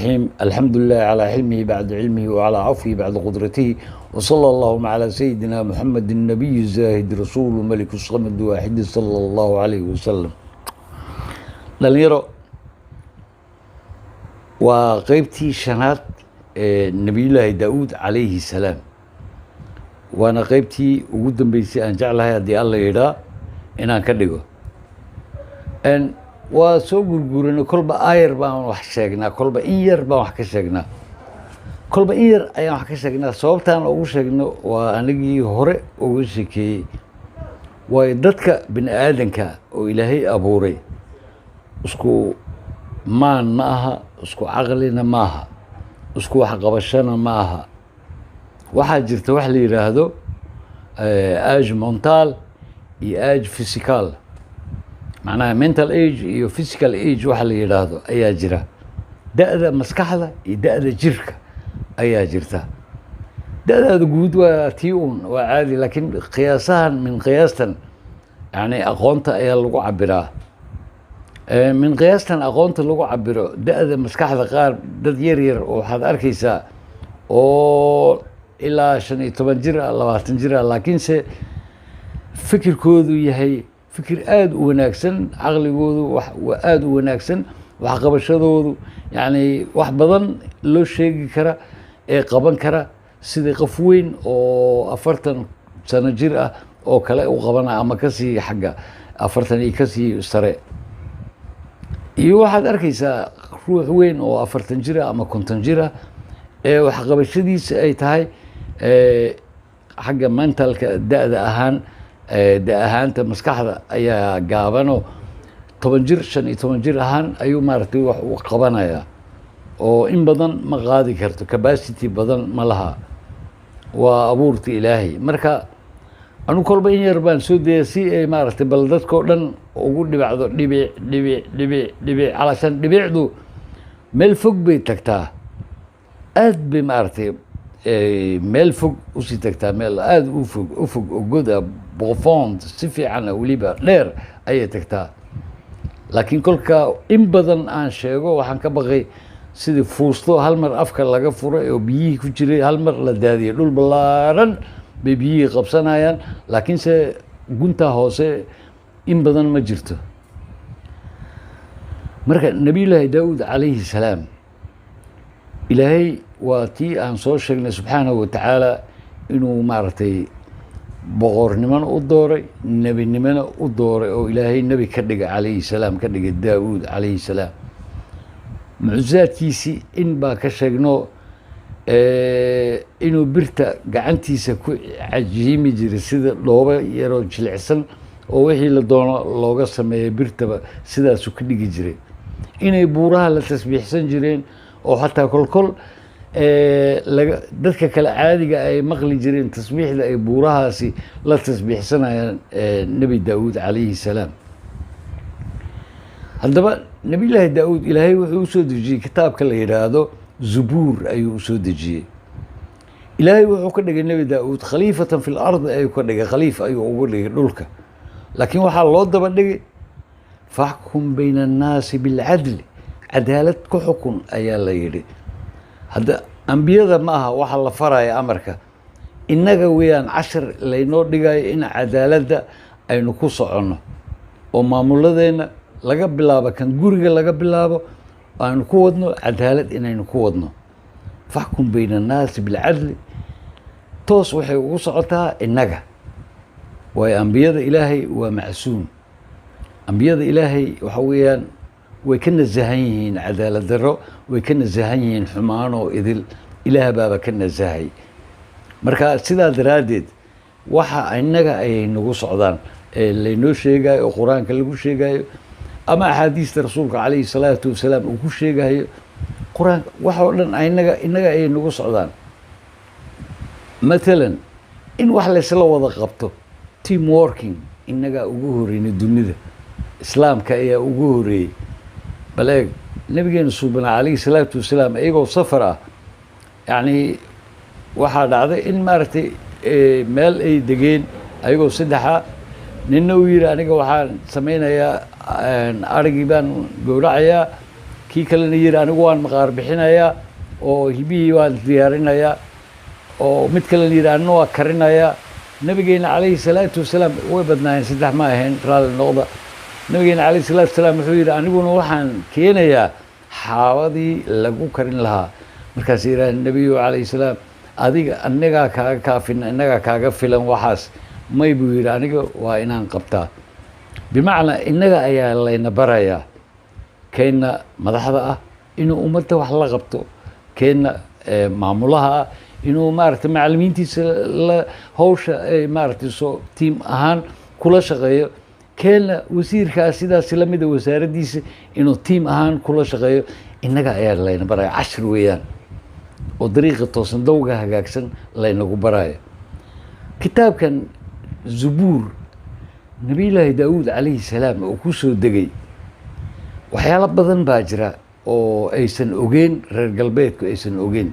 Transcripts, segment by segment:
الرحيم الحمد لله على حلمه بعد علمه وعلى عفوه بعد قدرته وصلى اللهم على سيدنا محمد النبي الزاهد رسول الملك الصمد واحد صلى الله عليه وسلم. dhalinyaro waa qaybtii shanaad ee nabiyullaahi daawuud calayhi salaam, waana qaybtii ugu dambeysay aan jeclahay haddii alla yidhaa inaan ka dhigo. waa soo gurguranay, kolba aayar baan wax sheegnaa, kolba in yar baan wax ka sheegnaa, kolba in yar ayaan wax ka sheegnaa. sababtaan ugu sheegno waa anigii hore uga sheekeeyey, waayo dadka bini aadanka oo ilaahay abuuray isku maan ma aha, isku caqlina ma aha, isku waxqabashana ma aha. waxaa jirta wax la yidhaahdo age mental iyo age physical, macnaha mental age iyo physical age waxa la yidhaahdo ayaa jira. da'da maskaxda iyo da'da jirka ayaa jirta. da'daada guud waa tii un, waa caadi, laakiin qiyaasahan min qiyaastan yani aqoonta ayaa lagu cabiraa. min qiyaastan aqoonta lagu cabiro da'da maskaxda, qaar dad yar yar oo waxaad arkaysaa oo ilaa 15 jir ah, 20 jir ah, laakiinse fikirkoodu yahay fikir aada u wanaagsan, caqligoodu waa aada u wanaagsan, waxqabashadoodu yani wax badan loo sheegi kara ee qaban kara, sidii qof weyn oo 40 sano jir ah oo kale u qabana ama kasii xagga 40 iyo kasii sare. iyo waxaad arkaysaa ruux weyn oo 40 jir ah ama 50 jir ah ee waxqabashadiisa ay tahay xagga mentalka, da'da ahaan da ahaanta maskaxda ayaa gaabano 10 jir 15 jir ahaan ayuu maaragtay wax u qabanayaa, oo in badan ma qaadi karto, capacity badan ma laha, waa abuurta ilaahay. marka anu kolba in yar baan soo daya si ay maaragtay bal dadkao dhan ugu dhibacdo dhibic calashan dhibicdu meel fog bay tagtaa, aad bay maaragtay meel fog usii tagtaa, meel aada u fog oo goda profond, si fiican weliba dheer ayay tagtaa. laakiin kolka in badan aan sheego waxaan ka baqay sidii fuusto hal mar afka laga furay oo biyihii ku jiray hal mar la daadiyay, dhul ballaaran bay biyihii qabsanayaan, laakiinse guntaa hoose in badan ma jirto. marka nabiyullaahi daawuud calayhi salaam, ilaahay waa tii aan soo sheegnay subxaanahu watacaala inuu maaragtay boqornimona u dooray, nebinimona u dooray, oo ilaahay nebi ka dhiga calayhi salaam, ka dhigay daawuud calayhi salaam. mucjizaadkiisii in baa ka sheegno, inuu birta gacantiisa ku cajiimi jiray sida dhoobo yaroo jilicsan oo wixii la doono looga sameeyay birtaba sidaasuu ka dhigi jiray. inay buuraha la tasbiixsan jireen oo xataa kolkol dadka kale caadiga ay maqli jireen tasbiixda ay buurahaasi la tasbiixsanayaan nebi daawuud calayhi salaam. haddaba nebiyullaahi daawuud ilaahay wuxuu u soo dejiyey kitaabka la yidhaahdo zubuur ayuu u soo dejiyey. ilaahay wuxuu ka dhigay nebi daawuud khaliifatan fi lardi ayuu ka dhigay, khaliif ayuu ugu dhigay dhulka. laakiin waxaa loo daba dhigay faxkum bayna annaasi bilcadli, cadaalad ku xukun ayaa la yidhi. hadda ambiyada ma aha waxa la faraya amarka, innaga weeyaan cashar laynoo dhigayo in cadaaladda aynu ku soconno, oo maamuladeenna laga bilaabo kan guriga laga bilaabo aynu ku wadno cadaalad inaynu ku wadno. faxkum bayna annaasi bilcadli toos waxay ugu socotaa innaga, waayo ambiyada ilaahay waa macsuum. ambiyada ilaahay waxa weeyaan way ka nasahan yihiin cadaalad darro, way ka nasahan yihiin xumaanoo idil, ilaah baaba ka nasahay. marka sidaa daraaddeed waxa innaga ayay nagu socdaan ee laynoo sheegayo oo qur-aanka lagu sheegayo ama axaadiista rasuulka calayhi salaatu wasalaam uu ku sheegayo, qur-aanka waxa oo dhan innaga ayay nagu socdaan. matalan in wax laysla wada qabto, team working, innagaa ugu horeynay dunida, islaamka ayaa ugu horeeyey. bal eeg nabigeena suubana calayhi salaatu wasalaam iyagoo safar ah, yacni waxaa dhacday in maaragtay meel ay degeen ayagoo saddexa, ninna uu yidhi aniga waxaan samaynayaa arigii baan gowracayaa, kii kalena yidhi anigu waan maqaar bixinayaa oo hilbihii waan diyaarinayaa oo mid kalena yidhi anina waa karinayaa nabigeena calayhi salaatu wasalaam way badnaayeen saddex ma ahayn raalli noqda nabigeena calayhi salaatu wasalaam wuxuu yidhi aniguna waxaan keenayaa xaabadii lagu karin lahaa markaas yidhaah nebiyu calayhi salaam adiga anagaa kaaga kaafin innagaa kaaga filan waxaas may buu yidhi aniga waa inaan qabtaa bimacnaa innaga ayaa layna barayaa keenna madaxda ah inuu ummadda wax la qabto keenna maamulaha ah inuu maaragtay macallimiintiisa la hawsha ay maaragtay soo tiim ahaan kula shaqeeyo keenna wasiirkaas sidaas la mida wasaaraddiisa inuu tiim ahaan kula shaqeeyo innaga ayaa layna baraya cashir weeyaan oo dariiqa toosan dawga hagaagsan laynagu baraayo kitaabkan zubuur nabiyullaahi daawuud calayhi salaam oo ku soo degay waxyaalo badan baa jira oo aysan ogeyn reer galbeedku aysan ogeyn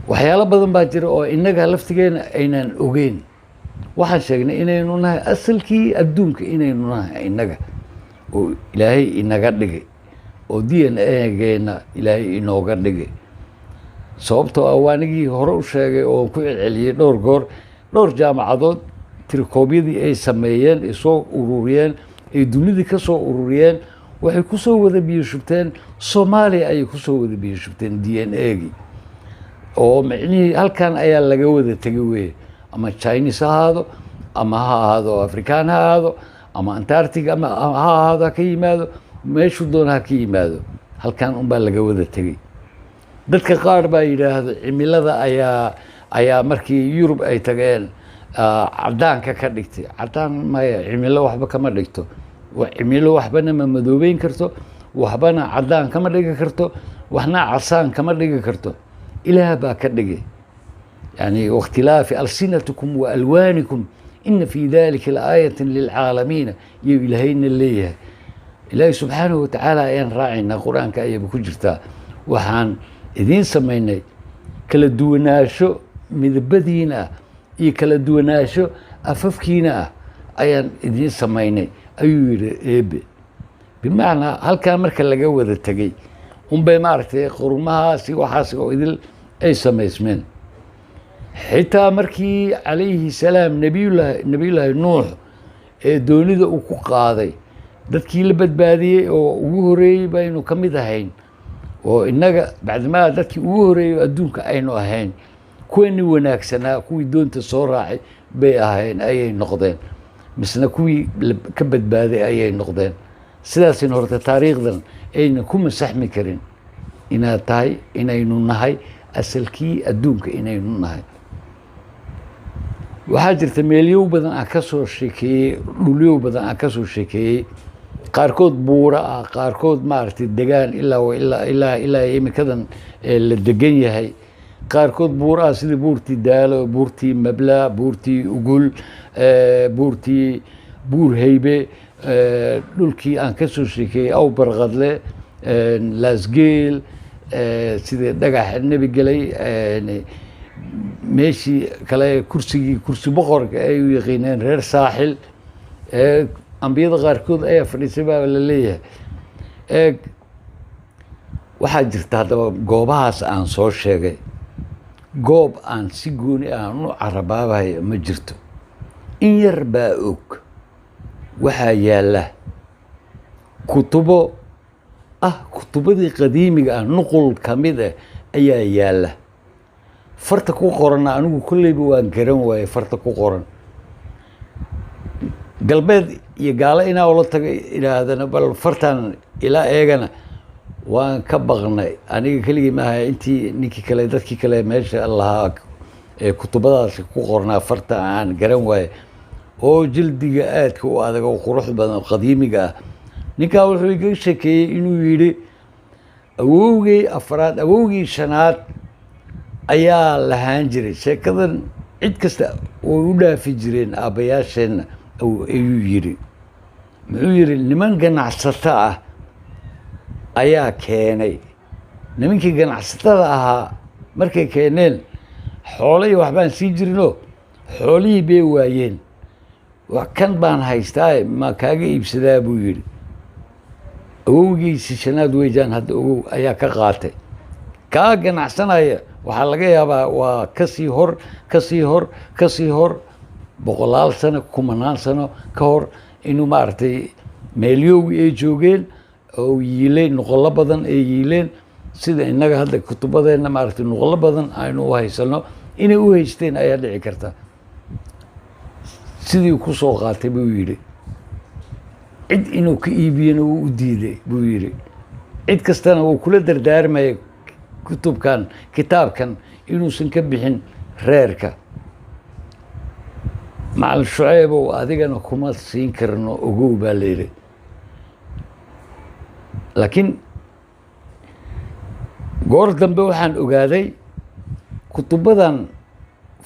waxyaalo badan baa jira oo innaga laftigeena aynaan ogeyn waxaan sheegnay inaynu nahay asalkii adduunka inaynu nahay innaga oo ilaahay inaga dhigay oo d n a-geena ilaahay inooga dhigay sababtoo ah waanigii hore u sheegay oo ku celceliyey dhowr goor dhowr jaamacadood tirikoobyadii ay sameeyeen ay soo ururiyeen ay dunidii ka soo ururiyeen waxay ku soo wada biyo shubteen soomaaliya ayay ku soo wada biyo shubteen d n a-gii oo micnihii halkan ayaa laga wada tegay weye ama chinese ha ahaado ama ha ahaado african ha ahaado ama antarctic ama ha ahaado ha ka yimaado meeshuu doona ha ka yimaado halkan unbaa laga wada tegey dadka qaar baa yidhaahdo cimilada ayaa markii yurub ay tageen cadaanka ka dhigtay cadaan maya cimilo waxba kama dhigto cimilo waxbana ma madoobeyn karto waxbana cadaan kama dhigi karto waxna casaan kama dhigi karto ilaah baa ka dhigay يعني واختلاف ألسنتكم وألوانكم إن في ذلك لآية للعالمين يلهين الليه إلهي سبحانه وتعالى أين راعينا قرآن كأي بكجرتا وحان إذين سميني كلا دووناشو مذبدينا كلا دووناشو أففكينا أين إذين سميني أيو إيب بمعنى هل كان مركا لقوة التقي هم بمارتي قرمها سي وحاسي وإذل أي سميسمين xitaa markii calayhi salaam nabiyullaahi nuux ee doonida uu ku qaaday dadkii la badbaadiyey oo ugu horeeyey baynu ka mid ahayn oo innaga bacdimaa dadkii ugu horeeyey adduunka aynu ahayn kuwani wanaagsanaa kuwii doonta soo raacay bay ahayn ayay noqdeen misna kuwii ka badbaaday ayay noqdeen sidaasina horta taariikhdan ayna ku masaxmi karin inaad tahay inaynu nahay asalkii adduunka inaynu nahay waxaa jirta meelyow badan aan ka soo sheekeeyey dhulyow badan aan ka soo sheekeeyey qaarkood buura ah qaarkood maaragtay degaan ilaa imikadan la degan yahay qaarkood buura ah sidii buurtii daalo buurtii mabla buurtii ugul buurtii buur haybe dhulkii aan ka soo sheekeeyey awbarqadle laasgeel sidii dhagax nebi gelay meeshii kale kursi boqorka ay u yaqiineen reer saaxil ambiyada qaarkood ayaa fadhiisay baa la leeyahay waxaa jirta haddaba goobahaas aan soo sheegay goob aan si gooni aan u carabaabayo ma jirto in yar baa og waxaa yaalla kutubo kutubadii qadiimiga ah nuqul ka mid ah ayaa yaalla farta ku qorana anigu kolleyba waan garan waaye farta ku qoran galbeed iyo gaalo inaa ula taga idhaahdana bal fartan ilaa eegana waan ka baqnay aniga keligii maaha intii ninkii kale dadkii kale meesha lahaa ee kutubadaasi ku qornaa farta aan garan waaye oo jildiga aadka u adag oo qurux badan oo qadiimiga ah ninkaa wuxuu iga sheekeeyey inuu yidhi awowgii afraad awowgii shanaad ayaa lahaan jiray sheekadan cid kasta way u dhaafi jireen aabbayaasheenna ayuu yidhi muxuu yidhi niman ganacsato ah ayaa keenay nimankii ganacsatada ahaa markay keeneen xoolihii waxbaan sii jirinoo xoolihii bay waayeen kan baan haystaa ma kaaga iibsadaa buu yidhi awowgiisi shanaad weeyaan hadda ogow ayaa ka qaatay kaa ganacsanaya waxaa laga yaabaa waa kasii hor boqolaal sano kumanaan sano ka hor inuu maaragtay meelyoogi ay joogeen oo yiileen noqolo badan ay yiileen sida innaga hadda kutubadeenna maaragtay noqolo badan aynu u haysano inay u haysteen ayaa dhici karta sidii ku soo qaatay buu yidhi cid inuu ka iibiyana wuu u diiday buu yidhi cid kastana wuu kula dardaarmaya kitaabkan inuusan ka bixin reerka macalin Shucaybow adigana kuma siin karno ogow baa la yidhi laakiin goor dambe waxaan ogaaday kutubadan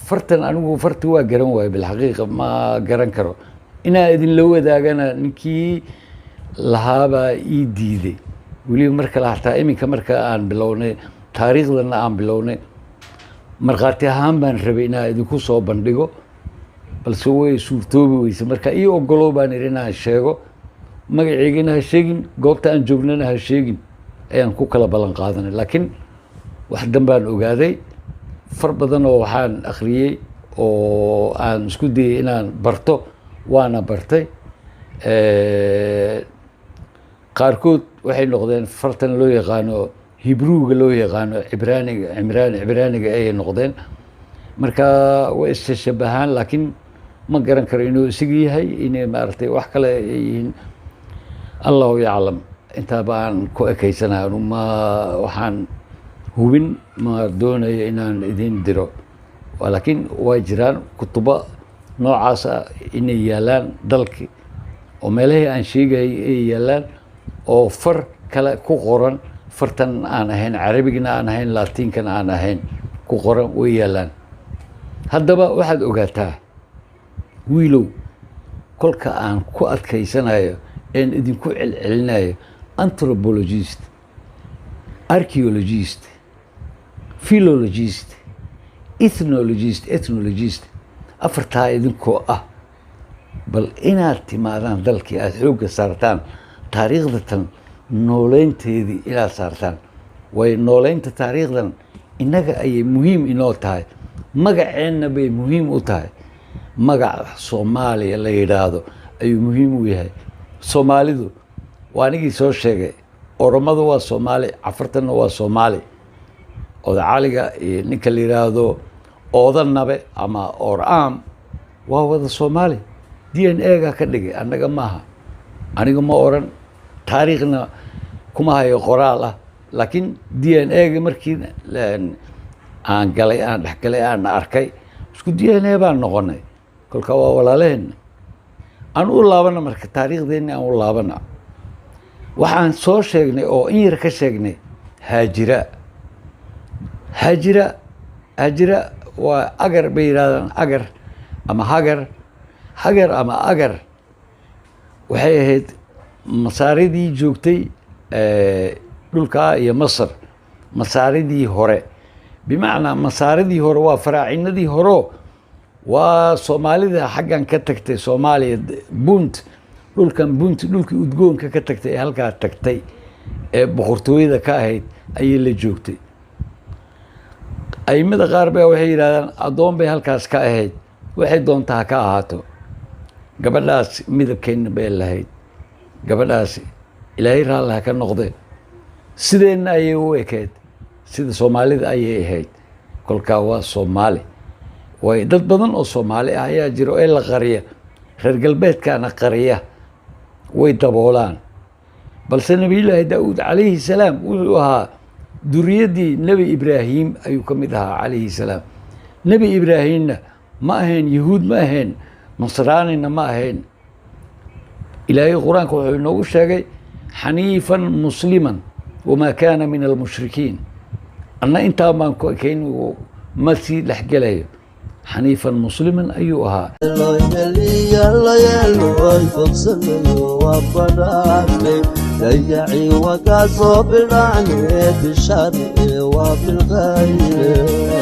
fartan anigu farti waa garan waayo bilxaqiiqa ma garan karo inaa idinla wadaagana ninkii lahaabaa ii diiday weliba marka la hataa iminka marka aan bilownay taariikhdana aan bilownay markhaati ahaan baan rabay inaa idinku soo bandhigo balse way suurtoobi weyse marka ii ogolow baan idhi inaan sheego magaceygana ha sheegin goobta aan joognana ha sheegin ayaan ku kala ballan qaadanay laakiin wax danbaan ogaaday far badan oo waxaan akhriyey oo aan isku dayay inaan barto waana bartay qaarkood waxay noqdeen fartan loo yaqaano hibruuga loo yaqaano cibraaniga ayay noqdeen marka way isshabahaan laakiin ma garan karo inuu isaga yahay inay maaragtay wax kale ay yihiin allahu yaclam intaa baan ku ekaysanaha ma waxaan hubin ma doonayo inaan idin diro laakiin way jiraan kutubo noocaas ah inay yaalaan dalki oo meelahii aan sheegayay ay yaalaan oo far kale ku qoran fartan aan ahayn carabigana aan ahayn laatiinkana aan ahayn ku qoran way yaalaan haddaba waxaad ogaataa wiilow kolka aan ku adkaysanayo een idinku celcelinayo anthropologist archaeologist philologist ethnologist afartaa idinkoo ah bal inaad timaadaan dalkii aada xoogga saartaan taariikhdatan nooleynteedii inaad saartaan way nooleynta taariikhdan innaga ayay muhiim inoo tahay magaceenna bay muhiim u tahay magaca soomaaliya la yidhaahdo ayuu muhiim u yahay soomaalidu waa anigii soo sheegay oromadu waa soomaali cafartanna waa soomaali odacaaliga iyo ninka la yidhaahdo oodanabe ama oraam waa wada soomaali DNA-ga ka dhigay annaga maaha aniga ma oran taariikhna kuma hayo qoraal ah laakiin DNA-ga markii aan galay aan dhexgalay aan arkay isku DNA baan noqonay kolka waa walaalaheenna aan u laabana marka taariikhdeenni aan u laabana waxaan soo sheegnay oo in yar ka sheegnay haajira waa agar bay yidhahdaan agar ama hagar ama agar waxay ahayd masaaridii joogtay dhulkaa iyo masar masaaridii hore bimacnaa masaaridii hore waa faraacinadii horeo waa soomaalida xaggan ka tagtay soomaaliya bunt dhulkii udgoonka ka tagtay ee halkaa tagtay ee boqortooyada ka ahayd ayay la joogtay aimada qaar ba waxay yidhahdaan addoon bay halkaas ka ahayd waxay doontaa ha ka ahaato gabadhaas midabkeenna bay lahayd gabadhaasi ilaahay raalli ha ka noqde sideenna ayay u ekeed sida soomaalida ayay ahayd kolkaa waa soomaali way dad badan oo soomaali ah ayaa jiro ee la qariya reer galbeedkaana qariya way daboolaan balse nebiyullaahi daa'uud calayhi salaam wuxuu ahaa duriyaddii nebi ibraahim ayuu ka mid ahaa calayhi salaam nebi ibraahimna ma ahayn yahuud ma ahayn nasraanina ma ahayn ilaahay qur-aanka wuxuu inoogu sheegay xaniifan musliman wamaa kaana min almushrikiin anna intaa baan ku ekayn ma sii dhexgelayo xaniifan musliman ayuu ahaa dayaci wakaasoo bidhaane bishar waa bilqayre